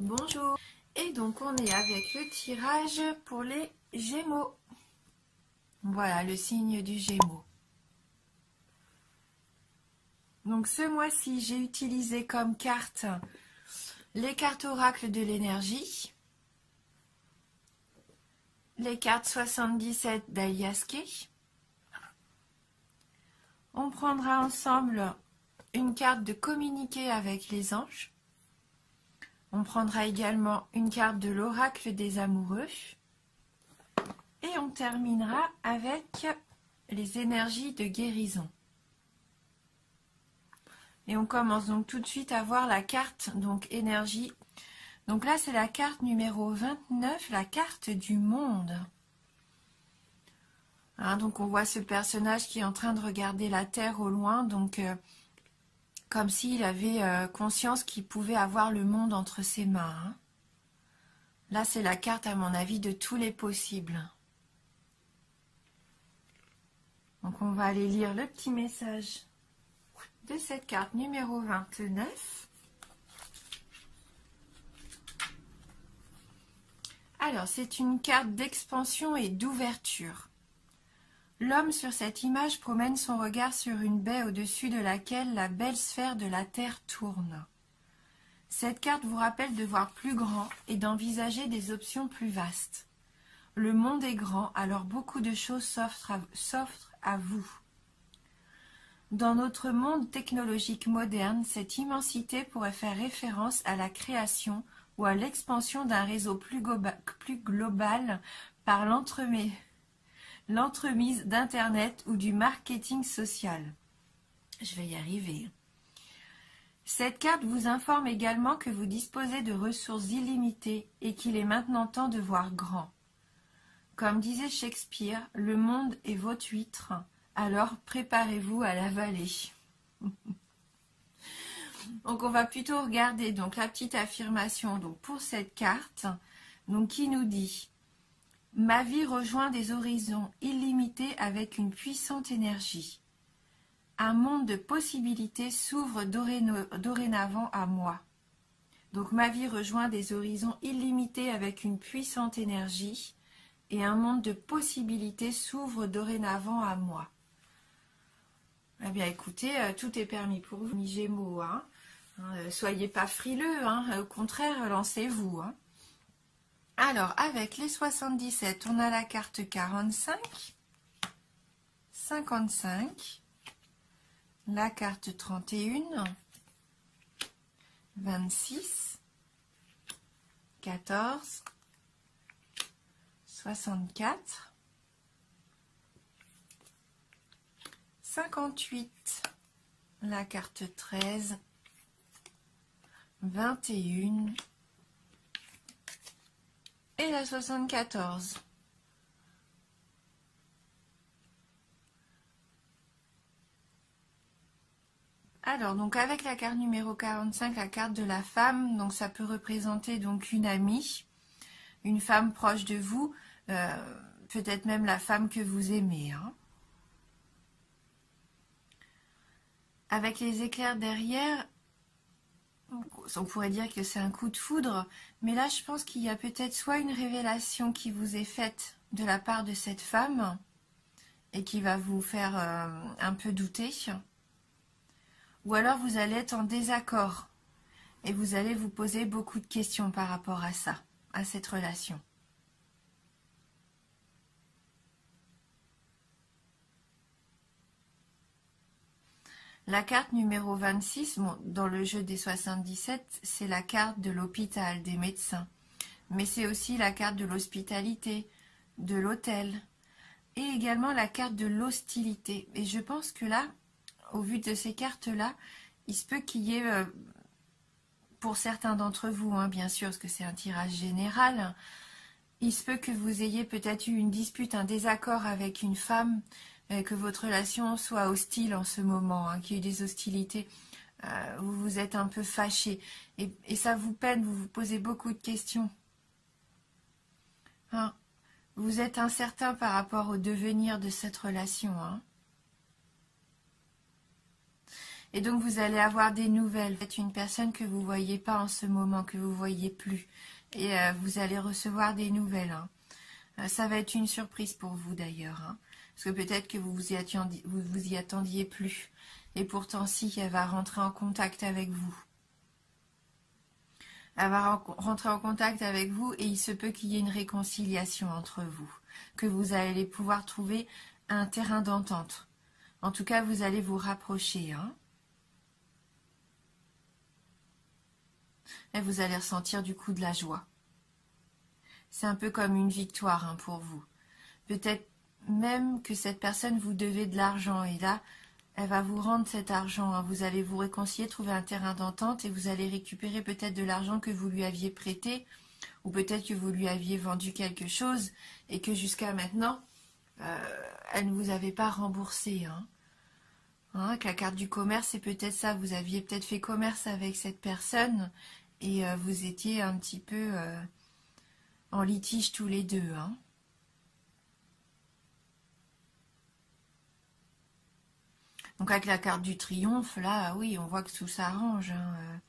Bonjour. Et donc on est avec le tirage pour les Gémeaux. Voilà le signe du Gémeaux. Donc ce mois-ci, j'ai utilisé comme carte les cartes oracles de l'énergie, les cartes 77 d'Aliaské. On prendra ensemble une carte de communiquer avec les anges. On prendra également une carte de l'oracle des amoureux. Et on terminera avec les énergies de guérison. Et on commence donc tout de suite à voir la carte, donc énergie. Donc là, c'est la carte numéro 29, la carte du monde. Hein, donc on voit ce personnage qui est en train de regarder la Terre au loin, donc comme s'il avait conscience qu'il pouvait avoir le monde entre ses mains. Hein. Là, c'est la carte, à mon avis, de tous les possibles. Donc on va aller lire le petit message de cette carte numéro 29. Alors, c'est une carte d'expansion et d'ouverture. L'homme sur cette image promène son regard sur une baie au-dessus de laquelle la belle sphère de la Terre tourne. Cette carte vous rappelle de voir plus grand et d'envisager des options plus vastes. Le monde est grand, alors beaucoup de choses s'offrent à vous. Dans notre monde technologique moderne, cette immensité pourrait faire référence à la création ou à l'expansion d'un réseau plus global par l'entremise d'Internet ou du marketing social. Je vais y arriver. Cette carte vous informe également que vous disposez de ressources illimitées et qu'il est maintenant temps de voir grand. Comme disait Shakespeare, le monde est votre huître, alors préparez-vous à l'avaler. Donc on va plutôt regarder donc la petite affirmation donc pour cette carte donc qui nous dit: ma vie rejoint des horizons illimités avec une puissante énergie. Un monde de possibilités s'ouvre dorénavant à moi. Donc ma vie rejoint des horizons illimités avec une puissante énergie et un monde de possibilités s'ouvre dorénavant à moi. Eh bien écoutez, tout est permis pour vous, mes Gémeaux. Hein. Soyez pas frileux, hein. Au contraire, lancez-vous. Hein. Alors, avec les 77, on a la carte 45, 55, la carte 31, 26, 14, 64, 58, la carte 13, 21 et la 74. Alors, donc avec la carte numéro 45, la carte de la femme, donc ça peut représenter donc une amie, une femme proche de vous, peut-être même la femme que vous aimez. Hein. Avec les éclairs derrière, on pourrait dire que c'est un coup de foudre, mais là je pense qu'il y a peut-être soit une révélation qui vous est faite de la part de cette femme et qui va vous faire un peu douter, ou alors vous allez être en désaccord et vous allez vous poser beaucoup de questions par rapport à ça, à cette relation. La carte numéro 26, bon, dans le jeu des 77, c'est la carte de l'hôpital, des médecins. Mais c'est aussi la carte de l'hospitalité, de l'hôtel, et également la carte de l'hostilité. Et je pense que là, au vu de ces cartes-là, il se peut qu'il y ait, pour certains d'entre vous, hein, bien sûr, parce que c'est un tirage général, il se peut que vous ayez peut-être eu une dispute, un désaccord avec une femme, que votre relation soit hostile en ce moment, hein, qu'il y ait eu des hostilités, vous vous êtes un peu fâché, et ça vous peine, vous vous posez beaucoup de questions. Hein, vous êtes incertain par rapport au devenir de cette relation. Hein. Et donc vous allez avoir des nouvelles. Vous êtes une personne que vous ne voyez pas en ce moment, que vous ne voyez plus. Et vous allez recevoir des nouvelles. Hein. Ça va être une surprise pour vous d'ailleurs. Hein. Parce que peut-être que vous y attendiez plus. Et pourtant si, elle va rentrer en contact avec vous. Elle va rentrer en contact avec vous et il se peut qu'il y ait une réconciliation entre vous. Que vous allez pouvoir trouver un terrain d'entente. En tout cas, vous allez vous rapprocher. Hein. Et vous allez ressentir du coup de la joie. C'est un peu comme une victoire hein, pour vous. Peut-être même que cette personne vous devait de l'argent et là, elle va vous rendre cet argent. Hein. Vous allez vous réconcilier, trouver un terrain d'entente et vous allez récupérer peut-être de l'argent que vous lui aviez prêté ou peut-être que vous lui aviez vendu quelque chose et que jusqu'à maintenant, elle ne vous avait pas remboursé. Hein. Hein, que la carte du commerce, c'est peut-être ça. Vous aviez peut-être fait commerce avec cette personne et vous étiez un petit peu en litige tous les deux. Hein. Donc avec la carte du triomphe, là, oui, on voit que tout s'arrange. Hein.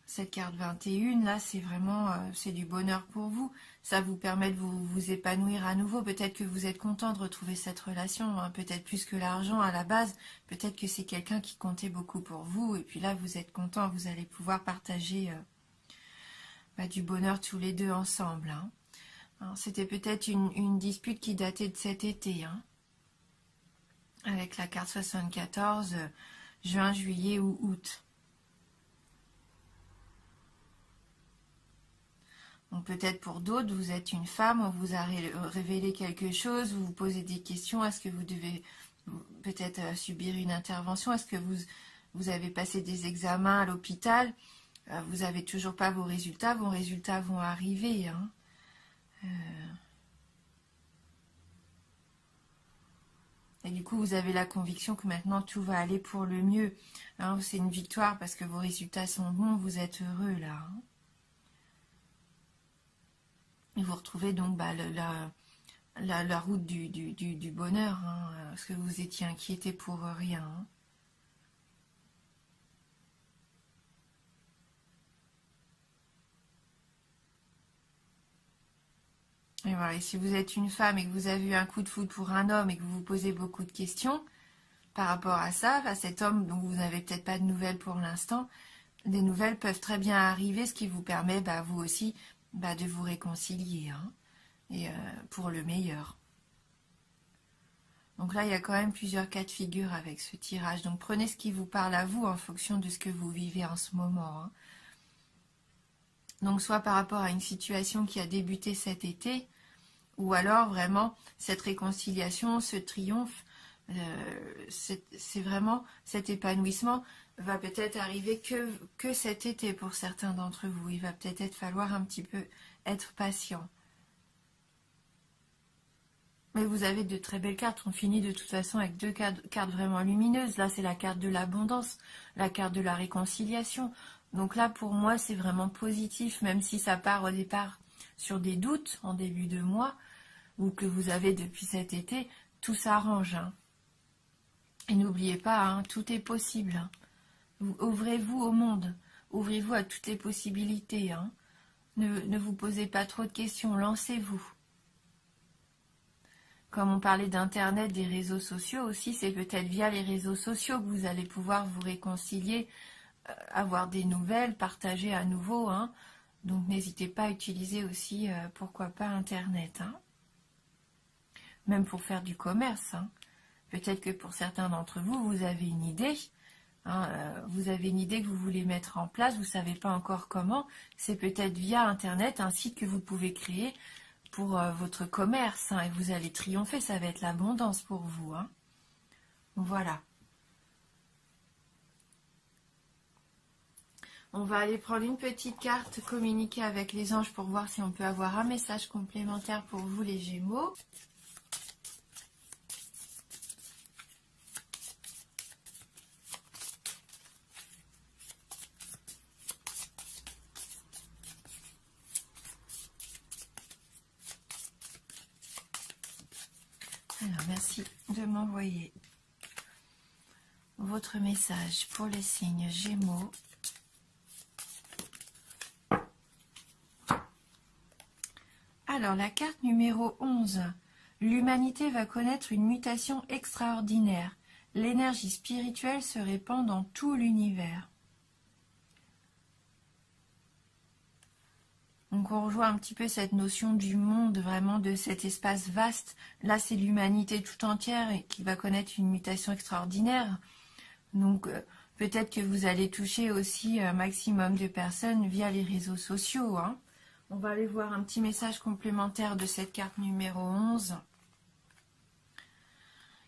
Cette carte 21, là, c'est vraiment c'est du bonheur pour vous. Ça vous permet de vous épanouir à nouveau. Peut-être que vous êtes content de retrouver cette relation, hein. Peut-être plus que l'argent à la base. Peut-être que c'est quelqu'un qui comptait beaucoup pour vous. Et puis là, vous êtes content, vous allez pouvoir partager du bonheur tous les deux ensemble. Hein. C'était peut-être une dispute qui datait de cet été. Hein. Avec la carte 74, juin, juillet ou août. Donc peut-être pour d'autres, vous êtes une femme, on vous a révélé quelque chose, vous vous posez des questions, est-ce que vous devez peut-être subir une intervention, est-ce que vous avez passé des examens à l'hôpital, vous n'avez toujours pas vos résultats vont arriver. Hein. Et du coup, vous avez la conviction que maintenant tout va aller pour le mieux. Hein, c'est une victoire parce que vos résultats sont bons, vous êtes heureux là. Hein. Et vous retrouvez donc la route du bonheur, hein, parce que vous étiez inquiété pour rien. Hein. Et voilà, et si vous êtes une femme et que vous avez eu un coup de foudre pour un homme et que vous vous posez beaucoup de questions par rapport à ça, à cet homme dont vous n'avez peut-être pas de nouvelles pour l'instant, des nouvelles peuvent très bien arriver, ce qui vous permet, vous aussi, de vous réconcilier, hein, et pour le meilleur. Donc là, il y a quand même plusieurs cas de figure avec ce tirage. Donc prenez ce qui vous parle à vous en fonction de ce que vous vivez en ce moment. Hein. Donc soit par rapport à une situation qui a débuté cet été, ou alors vraiment cette réconciliation, ce triomphe, c'est vraiment cet épanouissement va peut-être arriver que cet été pour certains d'entre vous. Il va peut-être falloir un petit peu être patient. Mais vous avez de très belles cartes. On finit de toute façon avec deux cartes vraiment lumineuses. Là, c'est la carte de l'abondance, la carte de la réconciliation. Donc là, pour moi, c'est vraiment positif, même si ça part au départ sur des doutes en début de mois, ou que vous avez depuis cet été, tout s'arrange. Hein. Et n'oubliez pas, hein, tout est possible. Hein. Ouvrez-vous au monde. Ouvrez-vous à toutes les possibilités. Hein. Ne vous posez pas trop de questions. Lancez-vous. Comme on parlait d'Internet, des réseaux sociaux aussi, c'est peut-être via les réseaux sociaux que vous allez pouvoir vous réconcilier, avoir des nouvelles, partager à nouveau. Hein. Donc n'hésitez pas à utiliser aussi, pourquoi pas, Internet. Hein. Même pour faire du commerce. Hein. Peut-être que pour certains d'entre vous, vous avez une idée. Hein, vous avez une idée que vous voulez mettre en place, vous ne savez pas encore comment. C'est peut-être via Internet un site que vous pouvez créer pour votre commerce, hein, et vous allez triompher, ça va être l'abondance pour vous. Hein. Voilà. On va aller prendre une petite carte, communiquer avec les anges pour voir si on peut avoir un message complémentaire pour vous les Gémeaux. Alors, merci de m'envoyer votre message pour les signes Gémeaux. Alors, la carte numéro 11. L'humanité va connaître une mutation extraordinaire. L'énergie spirituelle se répand dans tout l'univers. Donc on rejoint un petit peu cette notion du monde, vraiment de cet espace vaste. Là, c'est l'humanité tout entière et qui va connaître une mutation extraordinaire. Donc peut-être que vous allez toucher aussi un maximum de personnes via les réseaux sociaux. Hein. On va aller voir un petit message complémentaire de cette carte numéro 11.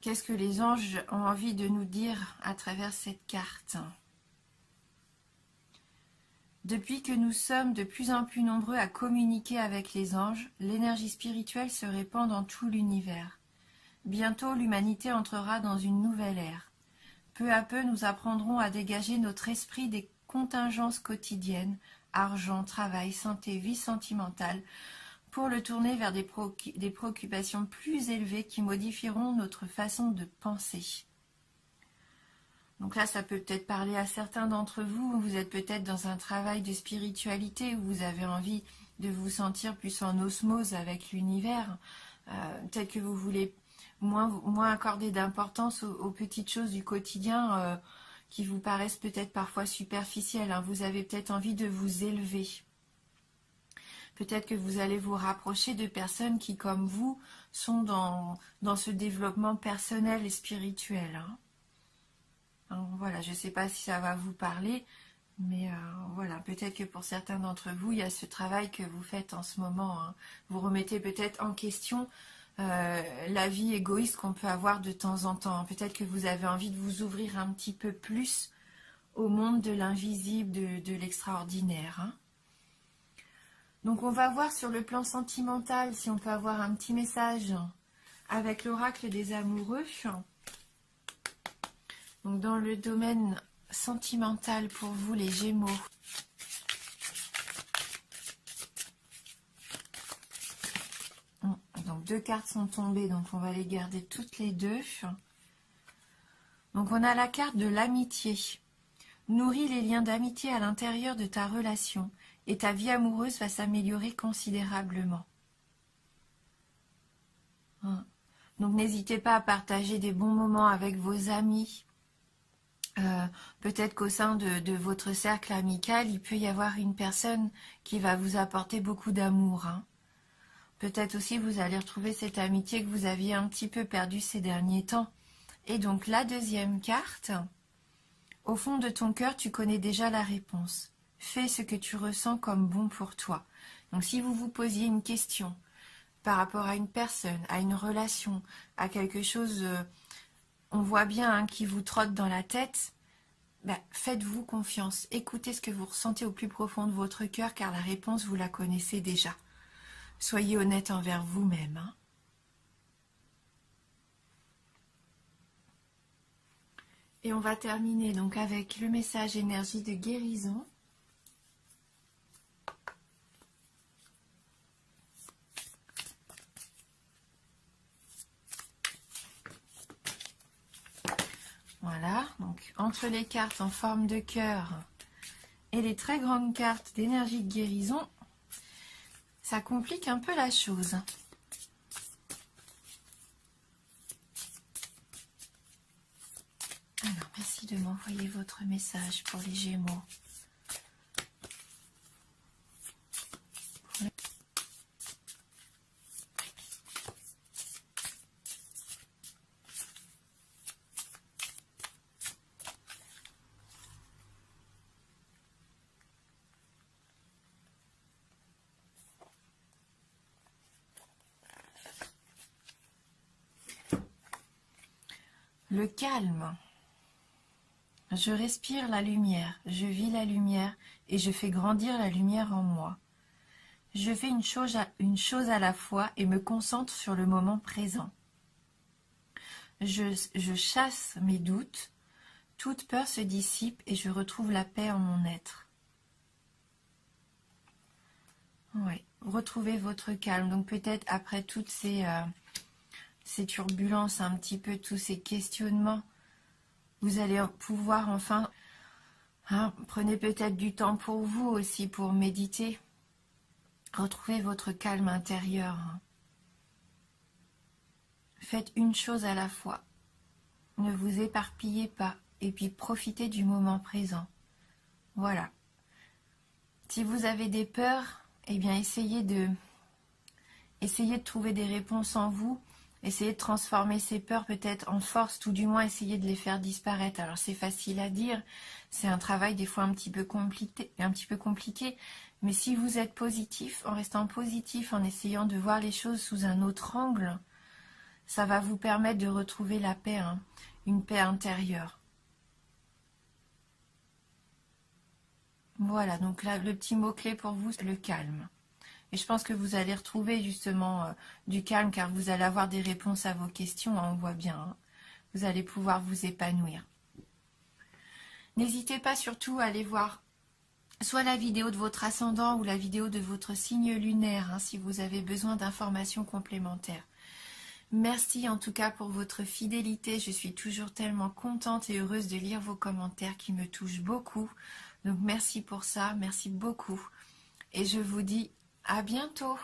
Qu'est-ce que les anges ont envie de nous dire à travers cette carte ? Depuis que nous sommes de plus en plus nombreux à communiquer avec les anges, l'énergie spirituelle se répand dans tout l'univers. Bientôt, l'humanité entrera dans une nouvelle ère. Peu à peu, nous apprendrons à dégager notre esprit des contingences quotidiennes, argent, travail, santé, vie sentimentale, pour le tourner vers des préoccupations plus élevées qui modifieront notre façon de penser. Donc là, ça peut peut-être parler à certains d'entre vous. Vous êtes peut-être dans un travail de spiritualité où vous avez envie de vous sentir plus en osmose avec l'univers. Peut-être que vous voulez moins accorder d'importance aux petites choses du quotidien qui vous paraissent peut-être parfois superficielles. Hein. Vous avez peut-être envie de vous élever. Peut-être que vous allez vous rapprocher de personnes qui, comme vous, sont dans ce développement personnel et spirituel. Hein. Alors, voilà, je ne sais pas si ça va vous parler, mais voilà, peut-être que pour certains d'entre vous, il y a ce travail que vous faites en ce moment. Hein. Vous remettez peut-être en question la vie égoïste qu'on peut avoir de temps en temps. Peut-être que vous avez envie de vous ouvrir un petit peu plus au monde de l'invisible, de l'extraordinaire. Hein. Donc on va voir sur le plan sentimental si on peut avoir un petit message avec l'oracle des amoureux. Donc dans le domaine sentimental pour vous les Gémeaux. Donc 2 cartes sont tombées, donc on va les garder toutes les 2. Donc on a la carte de l'amitié. Nourris les liens d'amitié à l'intérieur de ta relation et ta vie amoureuse va s'améliorer considérablement. Donc n'hésitez pas à partager des bons moments avec vos amis. Peut-être qu'au sein de votre cercle amical, il peut y avoir une personne qui va vous apporter beaucoup d'amour. Hein. Peut-être aussi vous allez retrouver cette amitié que vous aviez un petit peu perdue ces derniers temps. Et donc la deuxième carte, au fond de ton cœur, tu connais déjà la réponse. Fais ce que tu ressens comme bon pour toi. Donc si vous vous posiez une question par rapport à une personne, à une relation, à quelque chose, on voit bien hein, qui vous trotte dans la tête, faites-vous confiance. Écoutez ce que vous ressentez au plus profond de votre cœur car la réponse, vous la connaissez déjà. Soyez honnête envers vous-même. Hein. Et on va terminer donc avec le message énergie de guérison. Voilà, donc entre les cartes en forme de cœur et les très grandes cartes d'énergie de guérison, ça complique un peu la chose. Alors, merci de m'envoyer votre message pour les Gémeaux. Le calme. Je respire la lumière, je vis la lumière et je fais grandir la lumière en moi. Je fais une chose à la fois et me concentre sur le moment présent. Je chasse mes doutes, toute peur se dissipe et je retrouve la paix en mon être. Oui, retrouvez votre calme. Donc peut-être après toutes ces turbulences, un petit peu tous ces questionnements, Vous allez pouvoir enfin... prenez peut-être du temps pour vous aussi, pour méditer. Retrouvez votre calme intérieur. Faites une chose à la fois. Ne vous éparpillez pas. Et puis profitez du moment présent. Voilà. Si vous avez des peurs, eh bien essayez de trouver des réponses en vous. Essayez de transformer ces peurs peut-être en force, tout du moins essayez de les faire disparaître. Alors c'est facile à dire, c'est un travail des fois un petit peu compliqué, mais si vous êtes positif, en restant positif, en essayant de voir les choses sous un autre angle, ça va vous permettre de retrouver la paix, une paix intérieure. Voilà, donc là, le petit mot-clé pour vous, c'est le calme. Et je pense que vous allez retrouver justement du calme car vous allez avoir des réponses à vos questions, on voit bien. Vous allez pouvoir vous épanouir. N'hésitez pas surtout à aller voir soit la vidéo de votre ascendant ou la vidéo de votre signe lunaire si vous avez besoin d'informations complémentaires. Merci en tout cas pour votre fidélité. Je suis toujours tellement contente et heureuse de lire vos commentaires qui me touchent beaucoup. Donc merci pour ça, merci beaucoup. Et je vous dis à bientôt.